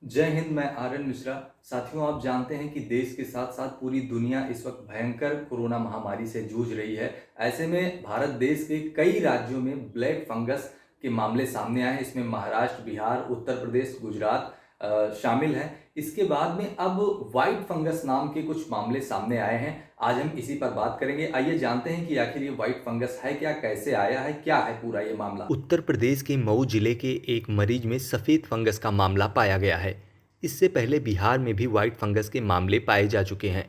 जय हिंद। मैं आर्यन मिश्रा। साथियों, आप जानते हैं कि देश के साथ साथ पूरी दुनिया इस वक्त भयंकर कोरोना महामारी से जूझ रही है। ऐसे में भारत देश के कई राज्यों में ब्लैक फंगस के मामले सामने आए हैं। इसमें महाराष्ट्र, बिहार, उत्तर प्रदेश, गुजरात शामिल हैं। इसके बाद में अब वाइट फंगस नाम के कुछ मामले सामने आए हैं। आज हम इसी पर बात करेंगे। आइए जानते हैं कि आखिर ये वाइट फंगस है क्या, कैसे आया है, क्या है पूरा ये मामला। उत्तर प्रदेश के मऊ जिले के एक मरीज में सफ़ेद फंगस का मामला पाया गया है। इससे पहले बिहार में भी वाइट फंगस के मामले पाए जा चुके हैं।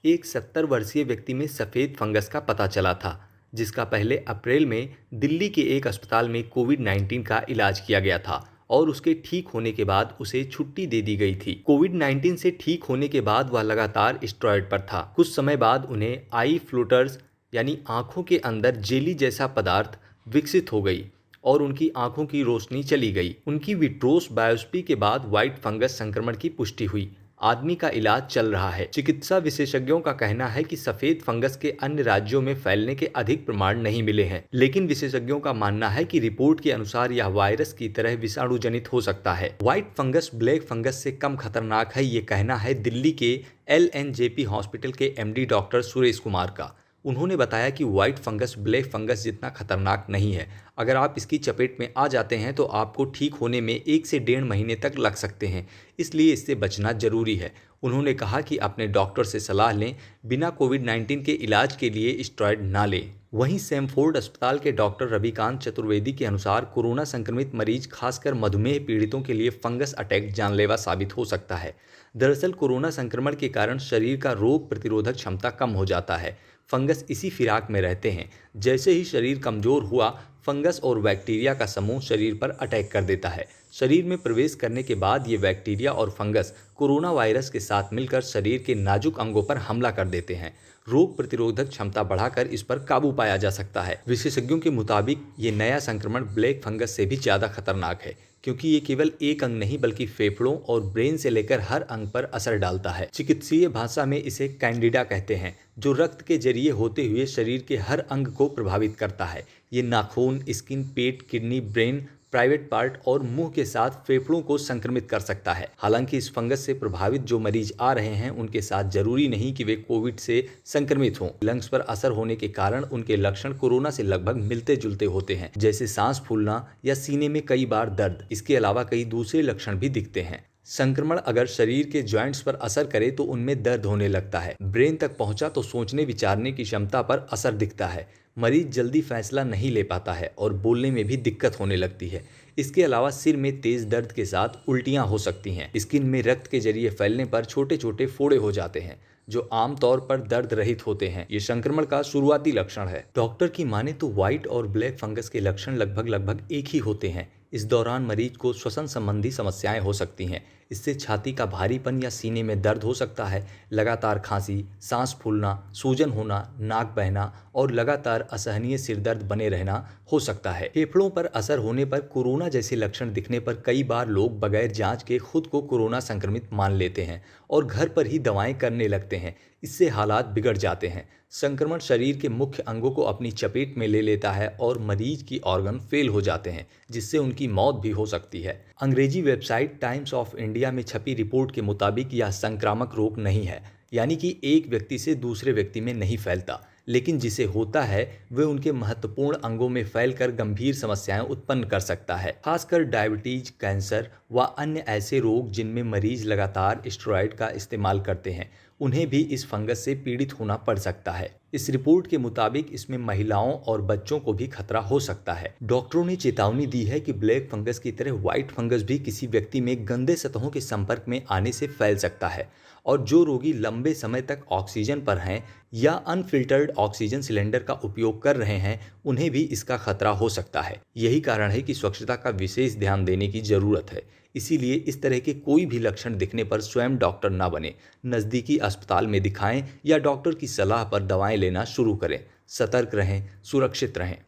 एक 70 वर्षीय व्यक्ति में सफ़ेद फंगस का पता चला था, जिसका पहले अप्रैल में दिल्ली के एक अस्पताल में कोविड-19 का इलाज किया गया था और उसके ठीक होने के बाद उसे छुट्टी दे दी गई थी। कोविड-19 से ठीक होने के बाद वह लगातार स्टेरॉयड पर था। कुछ समय बाद उन्हें आई फ्लूटर्स यानी आंखों के अंदर जेली जैसा पदार्थ विकसित हो गई और उनकी आंखों की रोशनी चली गई। उनकी विट्रोस बायोप्सी के बाद व्हाइट फंगस संक्रमण की पुष्टि हुई। आदमी का इलाज चल रहा है। चिकित्सा विशेषज्ञों का कहना है कि सफेद फंगस के अन्य राज्यों में फैलने के अधिक प्रमाण नहीं मिले हैं, लेकिन विशेषज्ञों का मानना है कि रिपोर्ट के अनुसार यह वायरस की तरह विषाणु जनित हो सकता है। व्हाइट फंगस ब्लैक फंगस से कम खतरनाक है, ये कहना है दिल्ली के LNJP हॉस्पिटल के MD डॉक्टर सुरेश कुमार का। उन्होंने बताया कि व्हाइट फंगस ब्लैक फंगस जितना खतरनाक नहीं है। अगर आप इसकी चपेट में आ जाते हैं तो आपको ठीक होने में 1 से 1.5 महीने तक लग सकते हैं, इसलिए इससे बचना जरूरी है। उन्होंने कहा कि अपने डॉक्टर से सलाह लें, बिना कोविड-19 के इलाज के लिए स्टेरॉयड ना लें। वहीं सैमफोर्ड अस्पताल के डॉक्टर रविकांत चतुर्वेदी के अनुसार कोरोना संक्रमित मरीज, खासकर मधुमेह पीड़ितों के लिए फंगस अटैक जानलेवा साबित हो सकता है। दरअसल कोरोना संक्रमण के कारण शरीर का रोग प्रतिरोधक क्षमता कम हो जाता है। फंगस इसी फिराक में रहते हैं। जैसे ही शरीर कमजोर हुआ, फंगस और बैक्टीरिया का समूह शरीर पर अटैक कर देता है। शरीर में प्रवेश करने के बाद ये बैक्टीरिया और फंगस कोरोना वायरस के साथ मिलकर शरीर के नाजुक अंगों पर हमला कर देते हैं। रोग प्रतिरोधक क्षमता बढ़ाकर इस पर काबू पाया जा सकता है। विशेषज्ञों के मुताबिक ये नया संक्रमण ब्लैक फंगस से भी ज़्यादा खतरनाक है, क्योंकि ये केवल एक अंग नहीं बल्कि फेफड़ों और ब्रेन से लेकर हर अंग पर असर डालता है। चिकित्सीय भाषा में इसे कैंडिडा कहते हैं, जो रक्त के जरिए होते हुए शरीर के हर अंग को प्रभावित करता है। ये नाखून, स्किन, पेट, किडनी, ब्रेन, प्राइवेट पार्ट और मुंह के साथ फेफड़ों को संक्रमित कर सकता है। हालांकि इस फंगस से प्रभावित जो मरीज आ रहे हैं, उनके साथ जरूरी नहीं कि वे कोविड से संक्रमित हों। लंग्स पर असर होने के कारण उनके लक्षण कोरोना से लगभग मिलते जुलते होते हैं, जैसे सांस फूलना या सीने में कई बार दर्द। इसके अलावा कई दूसरे लक्षण भी दिखते हैं। संक्रमण अगर शरीर के जॉइंट्स पर असर करे तो उनमें दर्द होने लगता है। ब्रेन तक पहुंचा तो सोचने विचारने की क्षमता पर असर दिखता है। मरीज जल्दी फैसला नहीं ले पाता है और बोलने में भी दिक्कत होने लगती है। इसके अलावा सिर में तेज दर्द के साथ उल्टियां हो सकती हैं। स्किन में रक्त के जरिए फैलने पर छोटे छोटे फोड़े हो जाते हैं, जो आमतौर पर दर्द रहित होते हैं। ये संक्रमण का शुरुआती लक्षण है। डॉक्टर की माने तो व्हाइट और ब्लैक फंगस के लक्षण लगभग एक ही होते हैं। इस दौरान मरीज को श्वसन संबंधी समस्याएं हो सकती हैं। इससे छाती का भारीपन या सीने में दर्द हो सकता है। लगातार खांसी, सांस फूलना, सूजन होना, नाक बहना और लगातार असहनीय सिरदर्द बने रहना हो सकता है। फेफड़ों पर असर होने पर कोरोना जैसे लक्षण दिखने पर कई बार लोग बगैर जांच के खुद को कोरोना संक्रमित मान लेते हैं और घर पर ही दवाएं करने लगते हैं। इससे हालात बिगड़ जाते हैं। संक्रमण शरीर के मुख्य अंगों को अपनी चपेट में ले लेता है और मरीज की ऑर्गन फेल हो जाते हैं, जिससे उनकी मौत भी हो सकती है। अंग्रेजी वेबसाइट टाइम्स ऑफ इंडिया में छपी रिपोर्ट के मुताबिक यह संक्रामक रोग नहीं है, यानी कि एक व्यक्ति से दूसरे व्यक्ति में नहीं फैलता, लेकिन जिसे होता है वह उनके महत्वपूर्ण अंगों में फैलकर गंभीर समस्याएं उत्पन्न कर सकता है। खासकर डायबिटीज, कैंसर व अन्य ऐसे रोग जिनमें मरीज लगातार स्टेरॉयड का इस्तेमाल करते हैं, उन्हें भी इस फंगस से पीड़ित होना पड़ सकता है। इस रिपोर्ट के मुताबिक इसमें महिलाओं और बच्चों को भी खतरा हो सकता है। डॉक्टरों ने चेतावनी दी है कि ब्लैक फंगस की तरह व्हाइट फंगस भी किसी व्यक्ति में गंदे सतहों के संपर्क में आने से फैल सकता है और जो रोगी लंबे समय तक ऑक्सीजन पर हैं या अनफिल्टर्ड ऑक्सीजन सिलेंडर का उपयोग कर रहे हैं, उन्हें भी इसका खतरा हो सकता है। यही कारण है कि स्वच्छता का विशेष ध्यान देने की जरूरत है। इसीलिए इस तरह के कोई भी लक्षण दिखने पर स्वयं डॉक्टर ना बने, नज़दीकी अस्पताल में दिखाएं या डॉक्टर की सलाह पर दवाएं लेना शुरू करें। सतर्क रहें, सुरक्षित रहें।